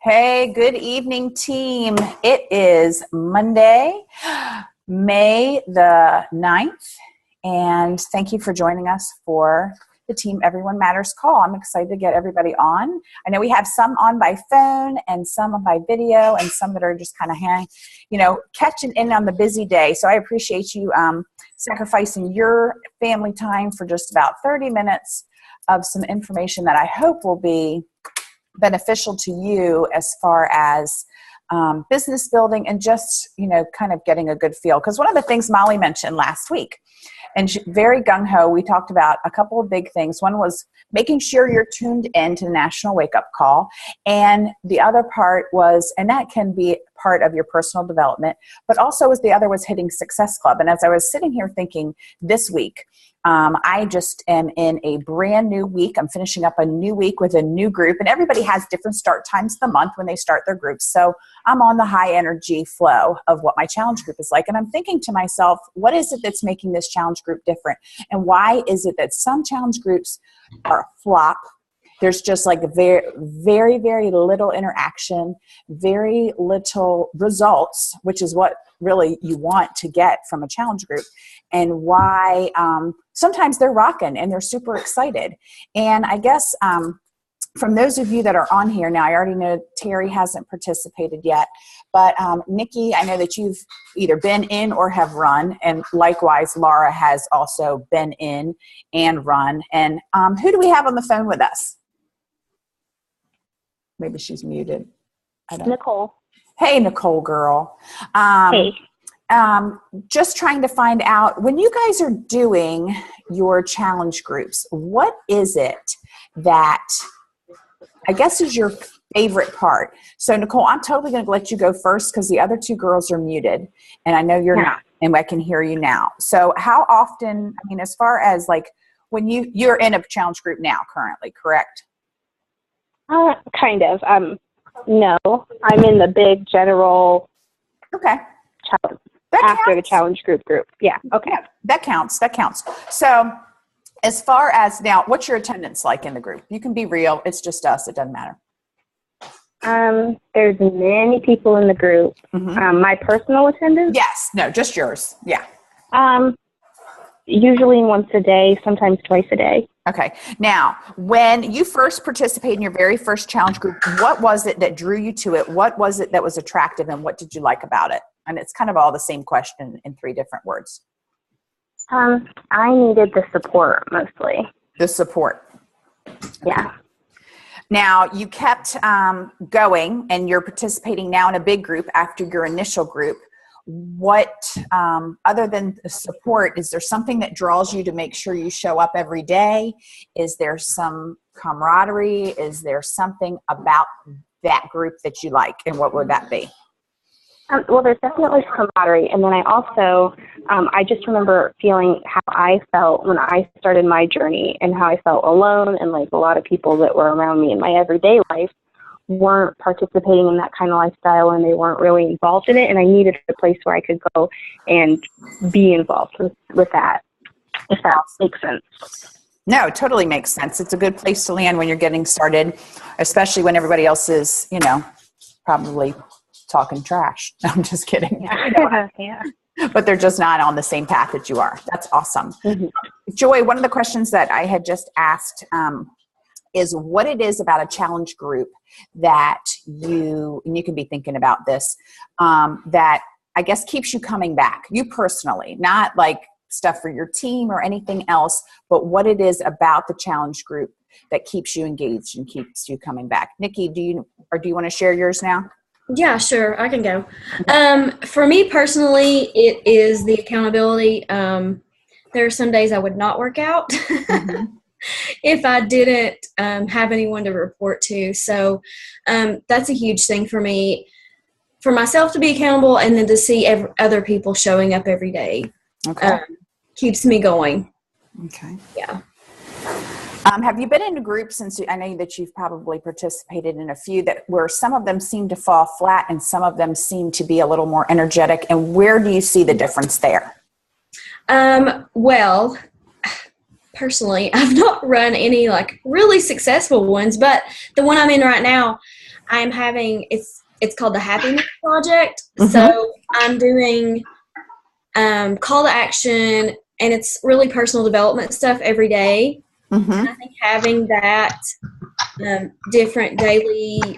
Hey, good evening, team. It is Monday, May the 9th, and thank you for joining us for the Team Everyone Matters call. I'm excited to get everybody on. I know we have some on by phone and some on by video and some that are just kind of catching in on the busy day. So I appreciate you sacrificing your family time for just about 30 minutes of some information that I hope will be beneficial to you as far as business building and just, kind of getting a good feel. Because one of the things Molly mentioned last week, and very gung-ho, we talked about a couple of big things. One was making sure you're tuned in to the National Wake Up Call. And the other part was, and that can be part of your personal development, but also the other was hitting Success Club. And as I was sitting here thinking this week, I just am in a brand new week. I'm finishing up a new week with a new group, and everybody has different start times of the month when they start their groups. So I'm on the high energy flow of what my challenge group is like. And I'm thinking to myself, what is it that's making this challenge group different? And why is it that some challenge groups are a flop? There's just like very, very, very little interaction, very little results, which is what really you want to get from a challenge group, and why sometimes they're rocking and they're super excited. And I guess from those of you that are on here now, I already know Terry hasn't participated yet, but Nikki, I know that you've either been in or have run, and likewise, Laura has also been in and run. And who do we have on the phone with us? Maybe she's muted. I don't know. Nicole. Hey, Nicole girl. Hey. Just trying to find out, when you guys are doing your challenge groups, what is it that I guess is your favorite part? So Nicole, I'm totally going to let you go first because the other two girls are muted and I know you're not, and I can hear you now. So how often, as far as like when you're in a challenge group now currently, correct? Kind of. No, I'm in the big general. Okay. Challenge. After the challenge group. Yeah. Okay. Yeah, that counts. So as far as now, what's your attendance like in the group? You can be real. It's just us. It doesn't matter. There's many people in the group. Mm-hmm. My personal attendance? Yes. No, just yours. Yeah. Usually once a day, sometimes twice a day. Okay. Now, when you first participated in your very first challenge group, what was it that drew you to it? What was it that was attractive, and what did you like about it? And it's kind of all the same question in 3 different words. I needed the support mostly. The support. Yeah. Now, you kept going, and you're participating now in a big group after your initial group. What, other than the support, is there something that draws you to make sure you show up every day? Is there some camaraderie? Is there something about that group that you like? And what would that be? Well, there's definitely camaraderie. And then I also, I just remember feeling how I felt when I started my journey and how I felt alone, and like a lot of people that were around me in my everyday life weren't participating in that kind of lifestyle, and they weren't really involved in it. And I needed a place where I could go and be involved with that, if that makes sense. No, it totally makes sense. It's a good place to land when you're getting started, especially when everybody else is, probably talking trash. No, I'm just kidding. Yeah. Yeah. But they're just not on the same path that you are. That's awesome. Mm-hmm. Joy, one of the questions that I had just asked is what it is about a challenge group that and you can be thinking about this, that I guess keeps you coming back, you personally, not like stuff for your team or anything else, but what it is about the challenge group that keeps you engaged and keeps you coming back. Nikki, do you want to share yours now? Yeah, sure. I can go. For me personally, it is the accountability. There are some days I would not work out mm-hmm. if I didn't have anyone to report to. So that's a huge thing for me, for myself to be accountable, and then to see other people showing up every day. Okay. Keeps me going. Okay. Yeah. Have you been in a group since I know that you've probably participated in a few where some of them seem to fall flat and some of them seem to be a little more energetic, and where do you see the difference there? Well, personally, I've not run any like really successful ones, but the one I'm in right now, I'm having it's called the Happiness Project. Mm-hmm. So I'm doing call to action, and it's really personal development stuff every day. Mm-hmm. And I think having that different daily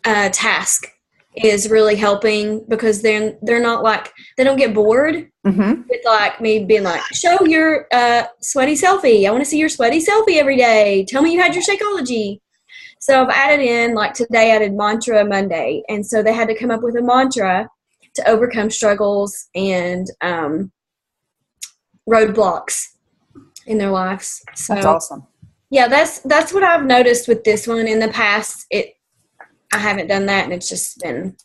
task is really helping, because they're not like, they don't get bored Mm-hmm. with like me being like, show your sweaty selfie. I want to see your sweaty selfie every day. Tell me you had your Shakeology. So I've added in, like today I did Mantra Monday. And so they had to come up with a mantra to overcome struggles and roadblocks in their lives. So That's awesome. yeah, that's what I've noticed with this one. In the past, I haven't done that, and it's just been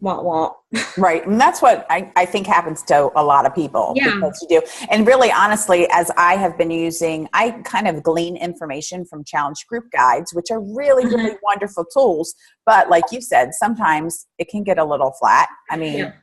wah. Right. And that's what I think happens to a lot of people. Yeah. Because you do. And really, honestly, as I have been using, I kind of glean information from challenge group guides, which are really, really wonderful tools. But like you said, sometimes it can get a little flat. I mean,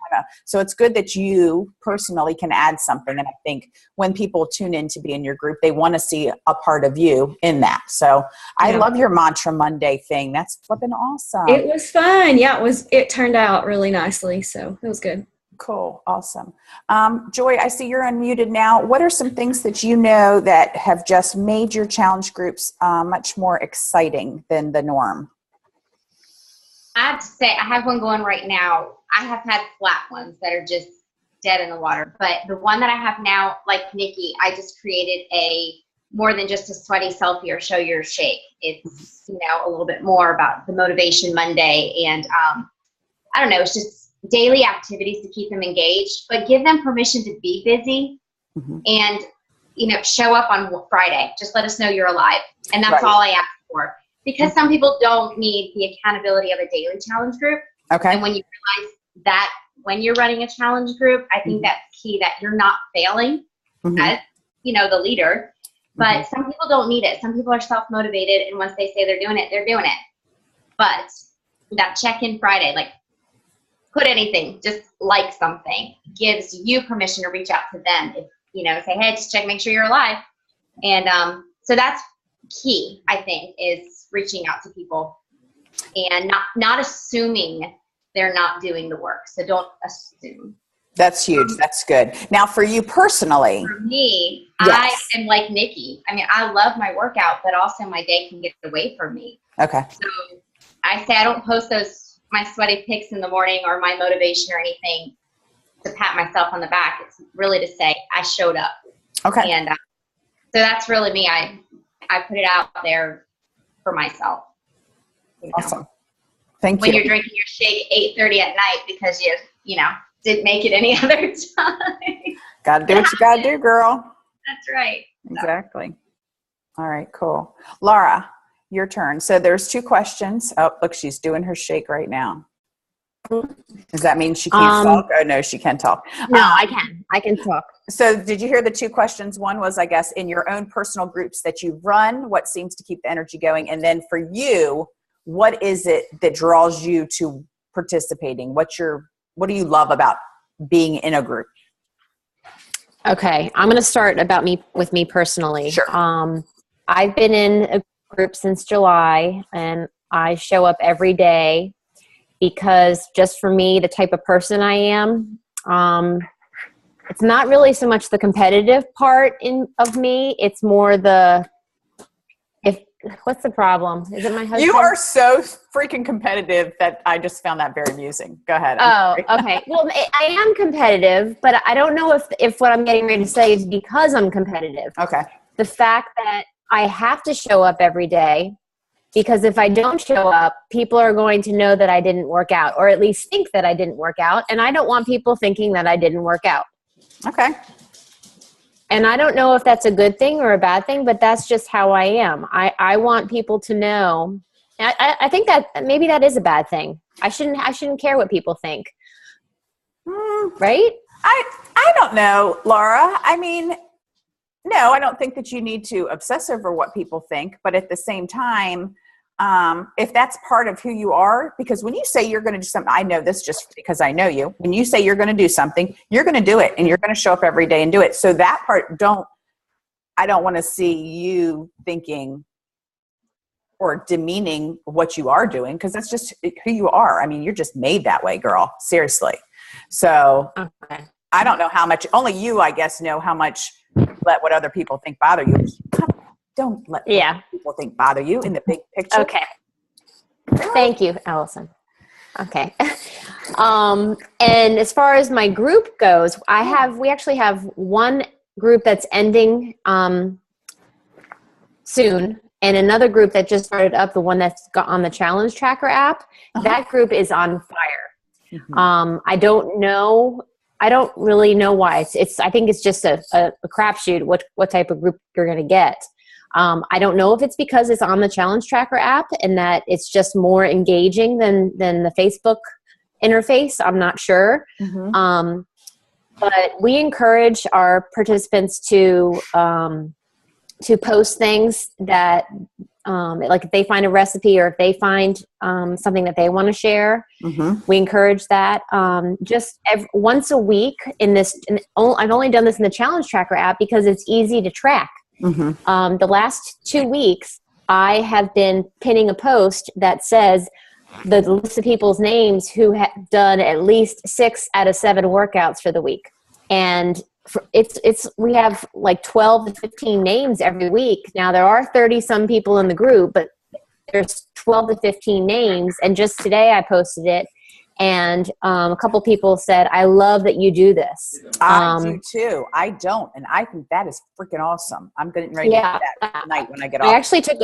so it's good that you personally can add something. And I think when people tune in to be in your group, they want to see a part of you in that. So I love your Mantra Monday thing. That's flipping awesome. It was fun. Yeah, it turned out really nicely. So it was good. Cool. Awesome. Joy, I see you're unmuted now. What are some things that you know that have just made your challenge groups much more exciting than the norm? I have to say, I have one going right now. I have had flat ones that are just dead in the water. But the one that I have now, like Nikki, I just created more than just a sweaty selfie or show your shake. It's, a little bit more about the Motivation Monday. And I don't know, it's just daily activities to keep them engaged, but give them permission to be busy and, show up on Friday. Just let us know you're alive. And that's all I ask for. Because some people don't need the accountability of a daily challenge group. Okay. And when you realize that when you're running a challenge group, I think that's key, that you're not failing as, the leader. But some people don't need it. Some people are self-motivated, and once they say they're doing it, they're doing it. But that check-in Friday, like, put anything, just like something, gives you permission to reach out to them. If, say, hey, just make sure you're alive. And so that's key, I think, is reaching out to people and not assuming they're not doing the work. So don't assume. That's huge. That's good. Now, for you personally. For me, I am like Nikki. I mean, I love my workout, but also my day can get away from me. Okay. So I say I don't post my sweaty pics in the morning or my motivation or anything to pat myself on the back. It's really to say I showed up. Okay. And so that's really me. I put it out there for myself. Awesome. Thank you. When you're drinking your shake 8:30 at night because you didn't make it any other time. Got to do what you got to do, girl. That's right. Exactly. All right, cool. Laura, your turn. So there's 2 questions. Oh, look, she's doing her shake right now. Does that mean she can't talk? Oh, no, she can talk. No, I can talk. So did you hear the 2 questions? One was, I guess, in your own personal groups that you run, what seems to keep the energy going? And then for you, what is it that draws you to participating? What do you love about being in a group? Okay, I'm going to start with me personally. Sure. I've been in a group since July, and I show up every day because just for me, the type of person I am, it's not really so much the competitive part of me. It's more what's the problem? Is it my husband? You are so freaking competitive that I just found that very amusing. Go ahead. Okay. Well, I am competitive, but I don't know if what I'm getting ready to say is because I'm competitive. Okay. The fact that I have to show up every day, because if I don't show up, people are going to know that I didn't work out, or at least think that I didn't work out. And I don't want people thinking that I didn't work out. Okay. And I don't know if that's a good thing or a bad thing, but that's just how I am. I want people to know. I think that maybe that is a bad thing. I shouldn't care what people think. Right? I don't know, Laura. I mean, no, I don't think that you need to obsess over what people think. But at the same time, if that's part of who you are, because when you say you're going to do something, I know this just because I know you. When you say you're going to do something, you're going to do it, and you're going to show up every day and do it. So that part, I don't want to see you thinking or demeaning what you are doing, because that's just who you are. I mean, you're just made that way, girl. Seriously. So Okay. I don't know how much, only you, I guess, know how much let what other people think bother you. Don't let what people think bother you in the big picture. Okay. Thank you, Allison. Okay. And as far as my group goes, we actually have one group that's ending soon, and another group that just started up, the one that's got on the Challenge Tracker app. That group is on fire. I don't really know why. I think it's just a crapshoot what type of group you're going to get. I don't know if it's because it's on the Challenge Tracker app and that it's just more engaging than the Facebook interface. I'm not sure. But we encourage our participants to post things that, like if they find a recipe or if they find something that they want to share, we encourage that. Just once a week I've only done this in the Challenge Tracker app because it's easy to track. The last 2 weeks, I have been pinning a post that says the list of people's names who have done at least 6 out of 7 workouts for the week. And we have like 12 to 15 names every week. Now there are 30 some people in the group, but there's 12 to 15 names. And just today I posted it. And a couple people said, I love that you do this. I do too. I don't. And I think that is freaking awesome. I'm getting ready to do that tonight when I get off. I actually took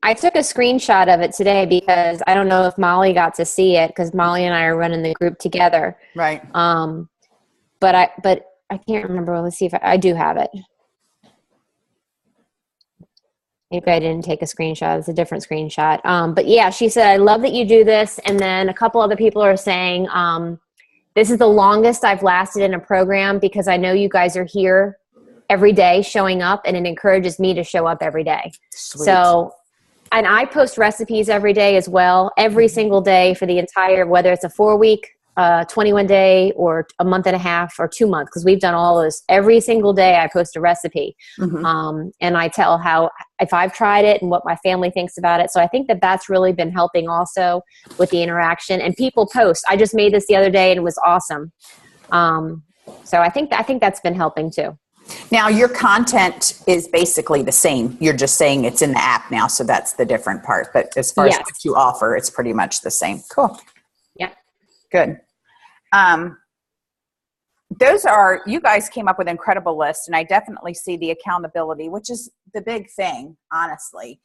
I took a screenshot of it today because I don't know if Molly got to see it because Molly and I are running the group together. Right. But I can't remember. Let's see if I do have it. Maybe I didn't take a screenshot. It's a different screenshot. But yeah, she said, I love that you do this. And then a couple other people are saying, this is the longest I've lasted in a program because I know you guys are here every day showing up, and it encourages me to show up every day. Sweet. So, and I post recipes every day as well, every single day for the entire, whether it's a 4-week, 21-day, or a month and a half, or 2 months, because we've done all those. Every single day I post a recipe. And I tell how, if I've tried it and what my family thinks about it. So I think that that's really been helping also with the interaction. And people post. I just made this the other day and it was awesome. So I think that's been helping too. Now, your content is basically the same. You're just saying it's in the app now, so that's the different part. But as far as what you offer, it's pretty much the same. Cool. Yeah. Good. You guys came up with incredible lists, and I definitely see the accountability, which is the big thing, honestly,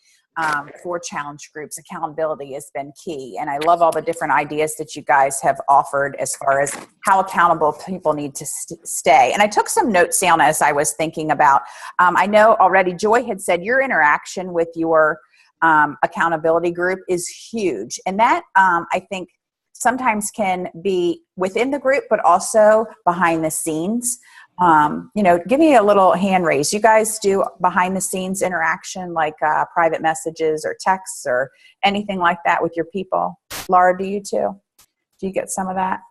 for challenge groups. Accountability has been key, and I love all the different ideas that you guys have offered as far as how accountable people need to stay. And I took some notes down as I was thinking about, I know already Joy had said your interaction with your accountability group is huge. And that, I think, sometimes can be within the group, but also behind the scenes. Give me a little hand raise. You guys do behind the scenes interaction, like private messages or texts or anything like that with your people? Laura, do you too? Do you get some of that?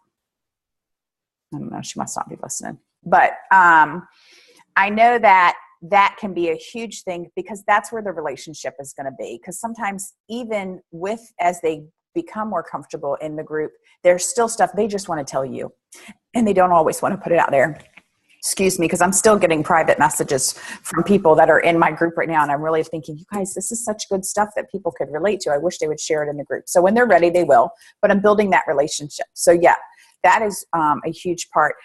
I don't know. She must not be listening. But I know that can be a huge thing because that's where the relationship is going to be. Because sometimes even as they become more comfortable in the group, there's still stuff they just want to tell you, and they don't always want to put it out there. Excuse me, because I'm still getting private messages from people that are in my group right now, and I'm really thinking, you guys, this is such good stuff that people could relate to. I wish they would share it in the group. So when they're ready, they will, but I'm building that relationship. So yeah, that is a huge part.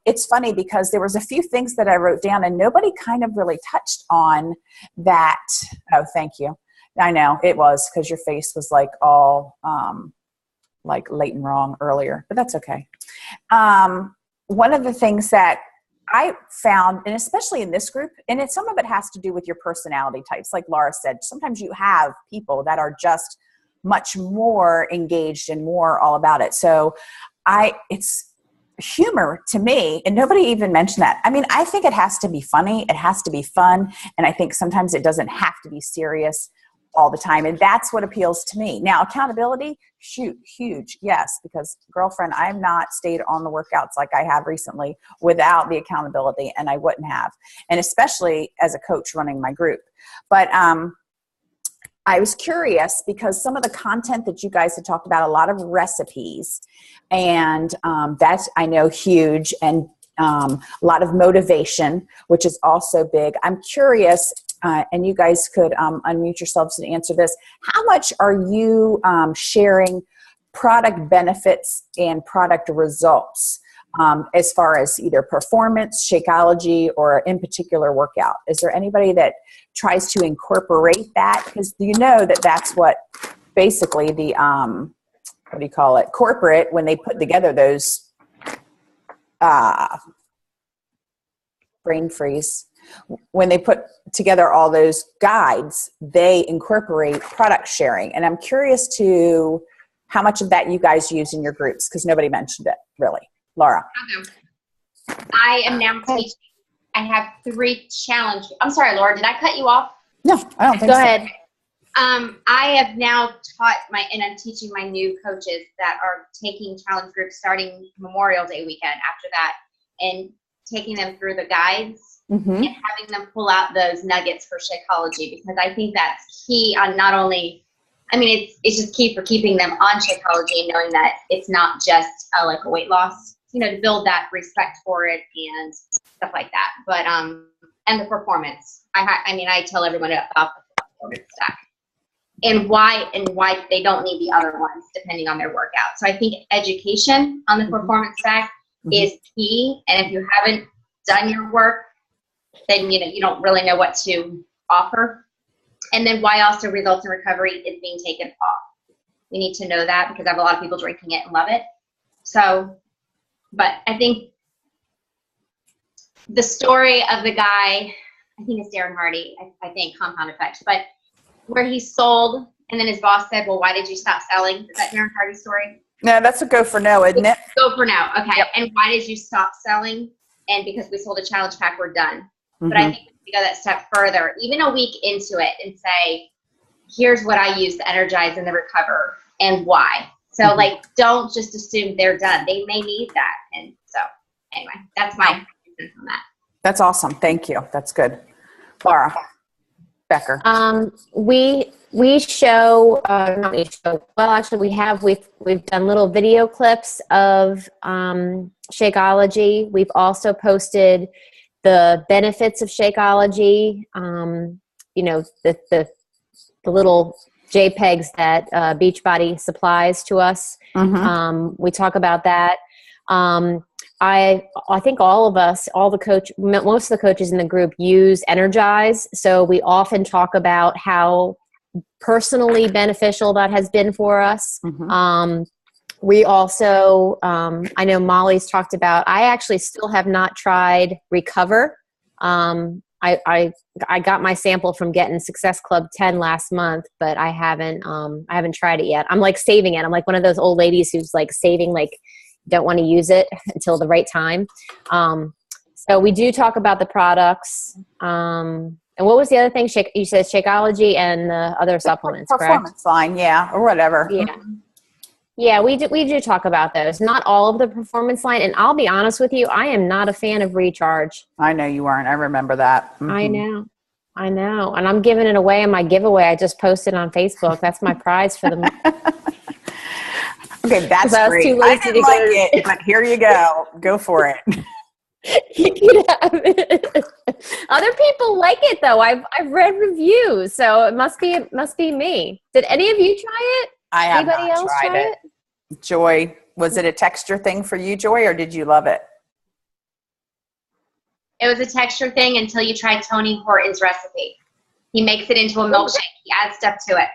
It's funny because there was a few things that I wrote down and nobody kind of really touched on that. Oh, thank you. I know it was because your face was like all like late and wrong earlier, but that's okay. One of the things that I found, and especially in this group, and some of it has to do with your personality types. Like Laura said, sometimes you have people that are just much more engaged and more all about it. So it's humor to me, and nobody even mentioned that. I mean, I think it has to be funny. It has to be fun. And I think sometimes it doesn't have to be serious all the time. And that's what appeals to me. Now, accountability, huge. Yes, because girlfriend, I've not stayed on the workouts like I have recently without the accountability, and I wouldn't have. And especially as a coach running my group. But I was curious because some of the content that you guys had talked about, a lot of recipes, and that's, I know, huge, and a lot of motivation, which is also big. I'm curious, and you guys could unmute yourselves and answer this. How much are you sharing product benefits and product results as far as either performance, Shakeology, or in particular workout? Is there anybody that tries to incorporate that? Because you know that that's what basically the, what do you call it, corporate, when they put together those, brain freeze, when they put together all those guides, they incorporate product sharing. And I'm curious to how much of that you guys use in your groups, because nobody mentioned it, really. Laura. I am now teaching. I have 3 challenge. I'm sorry, Laura, did I cut you off? No, I don't think Go so. ahead. I have now taught and I'm teaching my new coaches that are taking challenge groups starting Memorial Day weekend after that, and taking them through the guides and having them pull out those nuggets for Shakeology, because I think that's key on not only, I mean, it's just key for keeping them on Shakeology and knowing that it's not just like a weight loss, you know, to build that respect for it and stuff like that. But, and the performance. I tell everyone about the performance stack and why they don't need the other ones depending on their workout. So I think education on the performance stack is key. And if you haven't done your work, then you don't really know what to offer. And then why also results in recovery is being taken off. We need to know that, because I have a lot of people drinking it and love it. So, but I think the story of the guy, I think it's Darren Hardy, I think Compound Effect, but where he sold and then his boss said, well, why did you stop selling? Is that Darren Hardy's story? No, that's a go for no, isn't it? Go for now. Okay. Yep. And why did you stop selling? And because we sold a challenge pack, we're done. But I think we go that step further, even a week into it, and say, here's what I use to energize and to recover and why. So like, don't just assume they're done. They may need that. And so anyway, that's my sense on that. That's awesome. Thank you. That's good. Laura Becker. We show, not we show, well, actually we've done little video clips of Shakeology. We've also posted the benefits of Shakeology, the little JPEGs that Beachbody supplies to us. We talk about that. I think all of us, most of the coaches in the group use Energize. So we often talk about how personally beneficial that has been for us. We also, I know Molly's talked about, I actually still have not tried Recover. I got my sample from getting Success Club 10 last month, but I haven't tried it yet. I'm like saving it. I'm like one of those old ladies who's like saving, like don't want to use it until the right time. So we do talk about the products. And what was the other thing? You said Shakeology and the other supplements, Performance line, yeah, or whatever. Yeah. Yeah, we do talk about those. Not all of the performance line. And I'll be honest with you, I am not a fan of Recharge. I know you aren't. I remember that. I know. And I'm giving it away in my giveaway I just posted on Facebook. That's my prize for the month. Okay, that's I was great. too I lazy didn't to like go. it, but here you go. Go for it. You can have it. Other people like it though. I've read reviews, so it must be me. Did any of you try it? I have Anybody not else tried try it. Joy, was it a texture thing for you, Joy, or did you love it? It was a texture thing until you tried Tony Horton's recipe. He makes it into a milkshake. He adds stuff to it.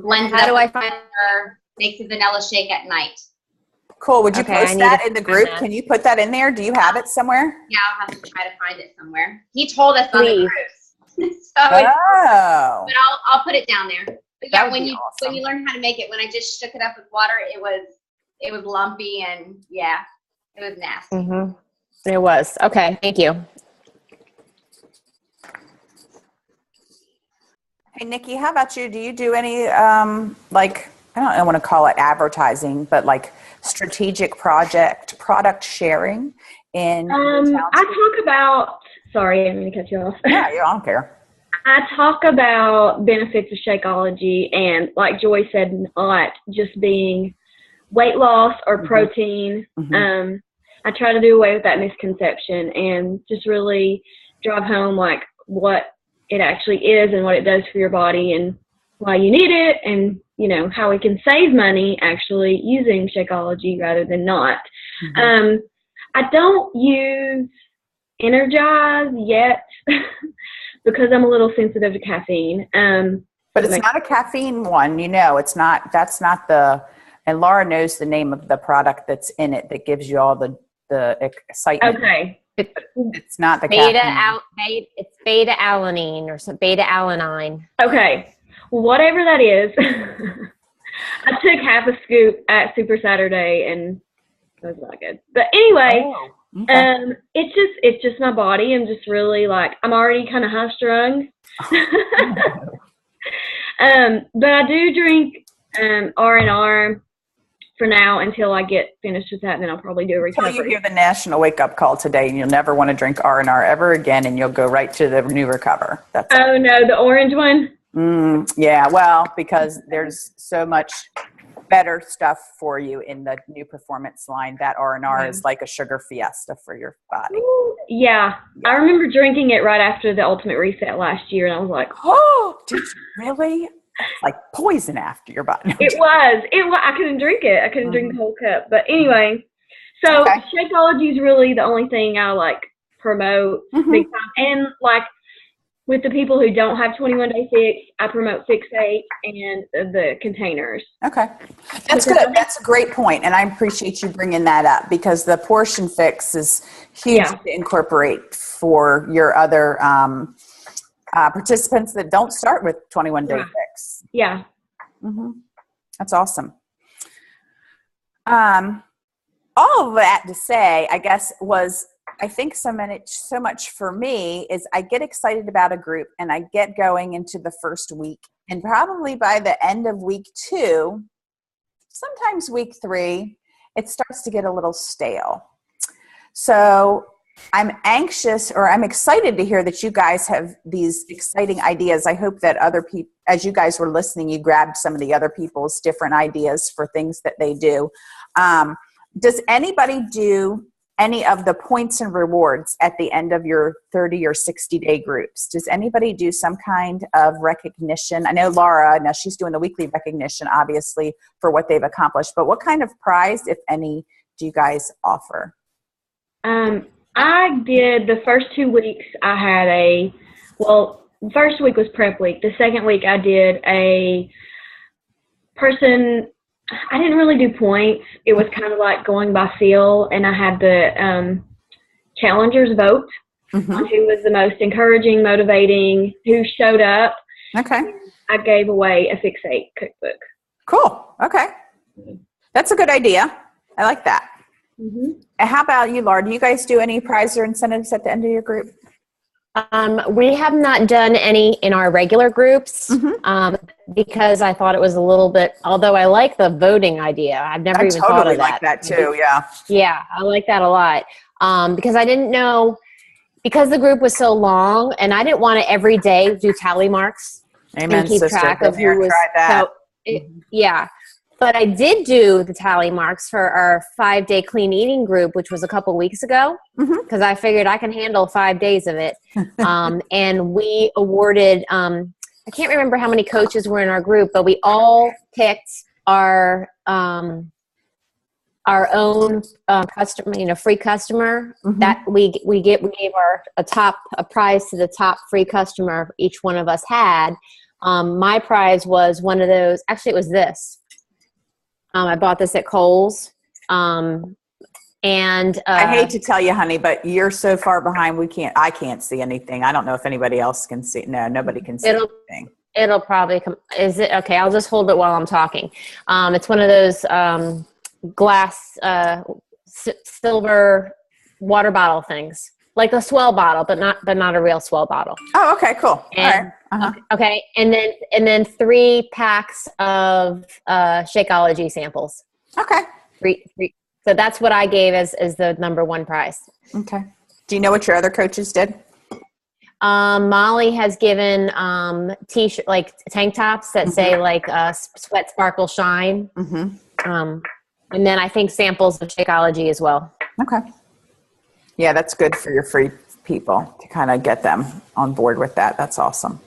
Blends it How up do I with find- sugar, makes a vanilla shake at night. Cool. Would you Okay, I post need that to in the find group? that. Can you put that in there? Do you have it somewhere? Yeah, I'll have to try to find it somewhere. He told us on the Please. cruise. But Oh. I'll put it down there. But That yeah, would when be you awesome. learn how to make it, when I just shook it up with water, it was lumpy and yeah, it was nasty. It was. Okay, thank you. Hey, Nikki, how about you? Do you do any, like, I don't want to call it advertising, but like strategic product sharing in I talk about, sorry, I'm going to cut you off. Yeah, I don't care. I talk about benefits of Shakeology, and like Joy said, not just being weight loss or protein. I try to do away with that misconception and just really drive home like what it actually is and what it does for your body and why you need it, and you know how we can save money actually using Shakeology rather than not. I don't use Energize yet because I'm a little sensitive to caffeine. But it's not a caffeine one, you know. It's not. That's not the. And Laura knows the name of the product that's in it that gives you all the excitement. Okay. It's not the caffeine. It's beta alanine or some beta alanine. Okay. Whatever that is. I took half a scoop at Super Saturday and it was not good. But anyway, it's just my body. I'm just really like, I'm already kind of high strung. But I do drink R&R for now until I get finished with that, and then I'll probably do a recovery. Until you hear the national wake-up call today, and you'll never want to drink R&R ever again, and you'll go right to the new Recover. That's it. Oh, no, the orange one? Yeah, well, because there's so much better stuff for you in the new Performance line. That R&R is like a sugar fiesta for your body. Yeah. I remember drinking it right after the Ultimate Reset last year, and I was like, oh, did you really? It's like poison after your body. It was. I couldn't drink it. I couldn't drink the whole cup. But anyway, so Shakeology is really the only thing I like promote big time. And like with the people who don't have 21 Day Fix, I promote Fixate and the containers. Okay. That's good. That's a great point. And I appreciate you bringing that up because the portion fix is huge to incorporate for your other participants that don't start with 21 Day Fix. Yeah. That's awesome. All of that to say, I guess, was I think so much for me is I get excited about a group and I get going into the first week, and probably by the end of week 2, sometimes week 3, it starts to get a little stale. So I'm anxious, or I'm excited to hear that you guys have these exciting ideas. I hope that other people, as you guys were listening, you grabbed some of the other people's different ideas for things that they do. Does anybody do any of the points and rewards at the end of your 30 or 60-day groups? Does anybody do some kind of recognition? I know Laura, now she's doing the weekly recognition, obviously, for what they've accomplished. But what kind of prize, if any, do you guys offer? I did the first 2 weeks. I had the first week was prep week. The second week I did a person. I didn't really do points. It was kind of like going by feel, and I had the challengers vote on who was the most encouraging, motivating, who showed up. Okay. I gave away a Fixate cookbook. Cool. Okay. That's a good idea. I like that. How about you, Laura? Do you guys do any prize or incentives at the end of your group? We have not done any in our regular groups because I thought it was a little bit, although I like the voting idea. I've never even thought of that. I like that too, yeah. Yeah, I like that a lot because I didn't know, because the group was so long and I didn't want to every day do tally marks and keep track of who was. Yeah. But I did do the tally marks for our 5-day clean eating group, which was a couple weeks ago, because I figured I can handle 5 days of it. And we awarded, I can't remember how many coaches were in our group, but we all picked our own customer, free customer that we gave a prize to the top free customer each one of us had. My prize was one of those. Actually, it was this. I bought this at Kohl's, and I hate to tell you, honey, but you're so far behind. I can't see anything. I don't know if anybody else can see. No, nobody can see anything. It'll probably come. Is it okay? I'll just hold it while I'm talking. It's one of those glass, silver water bottle things, like a Swell bottle, but not a real Swell bottle. Oh, okay, cool. And, all right. Okay, and then 3 packs of Shakeology samples. Okay. 3. So that's what I gave as the number 1 prize. Okay. Do you know what your other coaches did? Molly has given t-shirt, like tank tops that say like sweat, sparkle, shine. And then I think samples of Shakeology as well. Okay. Yeah, that's good for your free people to kind of get them on board with that. That's awesome.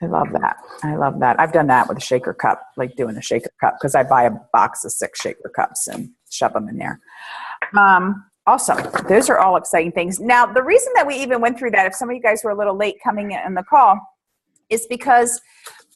I love that. I love that. I've done that with a shaker cup, like doing a shaker cup, because I buy a box of 6 shaker cups and shove them in there. Awesome. Those are all exciting things. Now, the reason that we even went through that, if some of you guys were a little late coming in the call, is because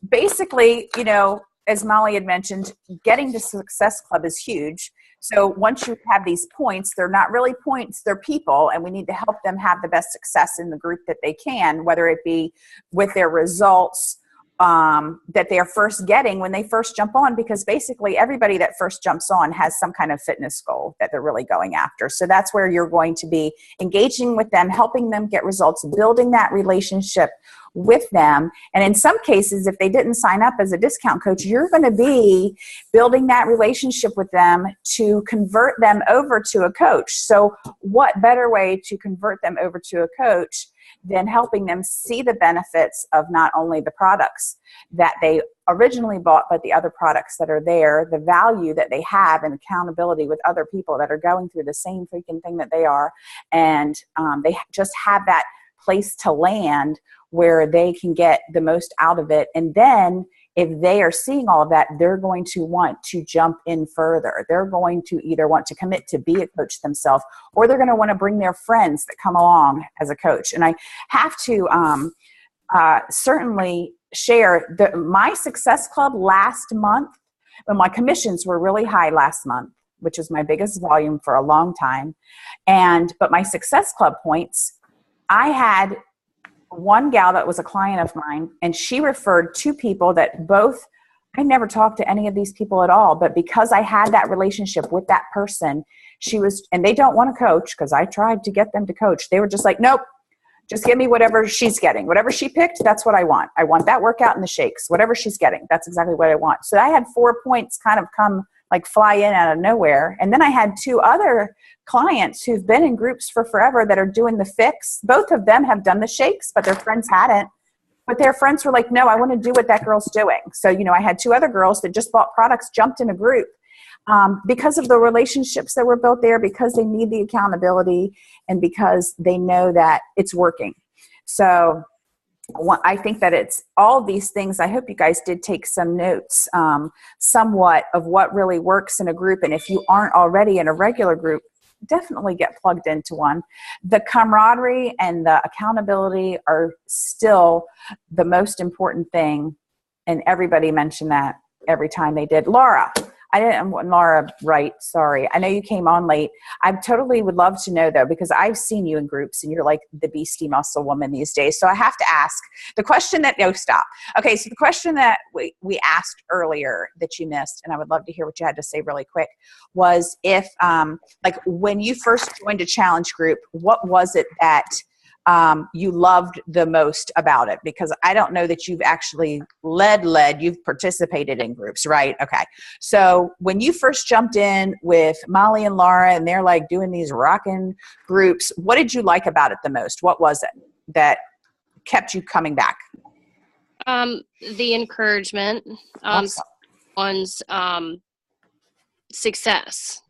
basically, you know, as Molly had mentioned, getting to Success Club is huge. So once you have these points, they're not really points, they're people, and we need to help them have the best success in the group that they can, whether it be with their results that they're first getting when they first jump on, because basically everybody that first jumps on has some kind of fitness goal that they're really going after. So that's where you're going to be engaging with them, helping them get results, building that relationship with them. And in some cases, if they didn't sign up as a discount coach, you're going to be building that relationship with them to convert them over to a coach. So what better way to convert them over to a coach than helping them see the benefits of not only the products that they originally bought, but the other products that are there, the value that they have, and accountability with other people that are going through the same freaking thing that they are. And they just have that place to land where they can get the most out of it. And then if they are seeing all of that, they're going to want to jump in further. They're going to either want to commit to be a coach themselves, or they're going to want to bring their friends that come along as a coach. And I have to certainly share my Success Club last month, when my commissions were really high last month, which is my biggest volume for a long time. But my Success Club points, I had one gal that was a client of mine, and she referred 2 people that both, I never talked to any of these people at all, but because I had that relationship with that person, and they don't want to coach, because I tried to get them to coach. They were just like, nope, just give me whatever she's getting. Whatever she picked, that's what I want. I want that workout and the shakes. Whatever she's getting, that's exactly what I want. So I had 4 points kind of come like fly in out of nowhere. And then I had 2 other clients who've been in groups for forever that are doing the fix. Both of them have done the shakes, but their friends hadn't. But their friends were like, no, I want to do what that girl's doing. So, you know, I had 2 other girls that just bought products, jumped in a group because of the relationships that were built there, because they need the accountability, and because they know that it's working. So I think that it's all these things. I hope you guys did take some notes somewhat of what really works in a group. And if you aren't already in a regular group, definitely get plugged into one. The camaraderie and the accountability are still the most important thing. And everybody mentioned that every time they did. Laura, I didn't want Laura right. Sorry. I know you came on late. I totally would love to know though, because I've seen you in groups and you're like the beastie muscle woman these days. So I have to ask the question that, no, stop. Okay. So the question that we asked earlier that you missed, and I would love to hear what you had to say really quick, was if like when you first joined a challenge group, what was it that you loved the most about it? Because I don't know that you've actually you've participated in groups, right? Okay. So when you first jumped in with Molly and Laura and they're like doing these rockin' groups, what did you like about it the most? What was it that kept you coming back? The encouragement, Awesome. one's success.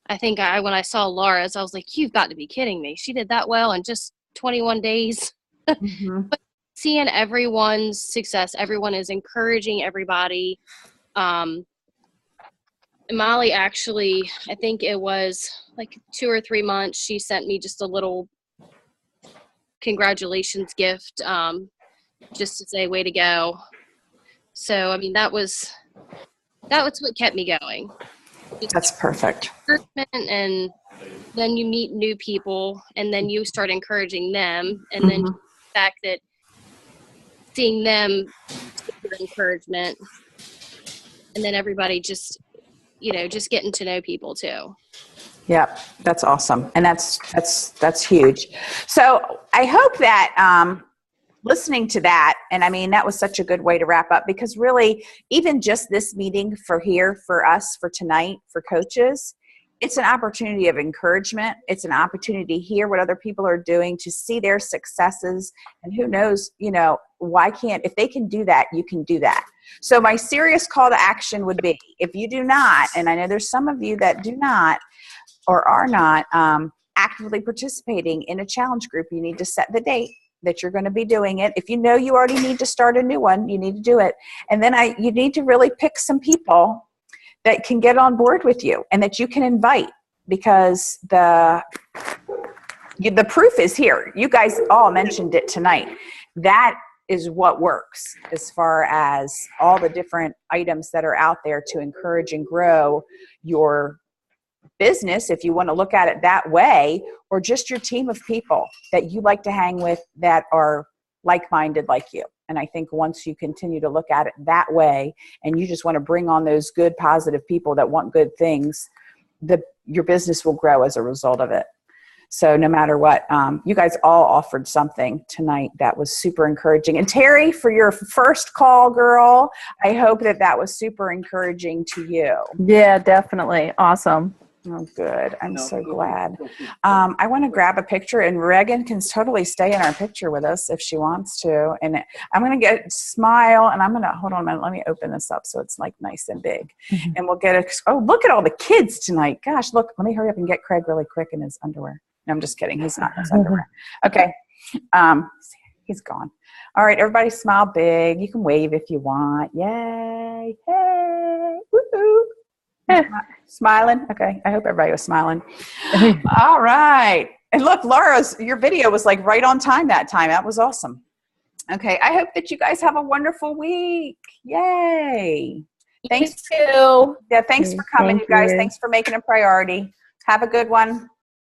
I think when I saw Laura's, I was like, you've got to be kidding me. She did that well in just 21 days. Mm-hmm. But seeing everyone's success, everyone is encouraging everybody. Molly actually, I think it was like 2 or 3 months, she sent me just a little congratulations gift, just to say, way to go. So, I mean, that was what kept me going. That's perfect. And then you meet new people, and then you start encouraging them, and then the fact that seeing them your encouragement, and then everybody just getting to know people too. Yep, that's awesome, and that's huge. So I hope that listening to that, and I mean that was such a good way to wrap up, because really, even just this meeting for us for tonight for coaches, it's an opportunity of encouragement. It's an opportunity to hear what other people are doing, to see their successes. And who knows, why can't, if they can do that, you can do that. So my serious call to action would be, if you do not, and I know there's some of you that do not or are not actively participating in a challenge group, you need to set the date that you're going to be doing it. If you know you already need to start a new one, you need to do it. And then you need to really pick some people that can get on board with you and that you can invite, because the proof is here. You guys all mentioned it tonight. That is what works as far as all the different items that are out there to encourage and grow your business, if you want to look at it that way, or just your team of people that you like to hang with that are like-minded like you. And I think once you continue to look at it that way, and you just want to bring on those good, positive people that want good things, your business will grow as a result of it. So no matter what, you guys all offered something tonight that was super encouraging. And Terry, for your first call, girl, I hope that was super encouraging to you. Yeah, definitely. Awesome. Oh, good. I'm so glad. I want to grab a picture, and Reagan can totally stay in our picture with us if she wants to. And I'm going to smile, and I'm going to, hold on a minute. Let me open this up so it's like nice and big. Mm-hmm. And we'll get look at all the kids tonight. Gosh, look, let me hurry up and get Craig really quick in his underwear. No, I'm just kidding. He's not in his underwear. Okay. He's gone. All right. Everybody smile big. You can wave if you want. Yay. Hey. Woo-hoo. Smiling. Okay. I hope everybody was smiling. All right. And look, Laura's, your video was like right on time that time. That was awesome. Okay. I hope that you guys have a wonderful week. Yay. Thanks. You too. Yeah. Thanks for coming, you guys. Thanks for making a priority. Have a good one.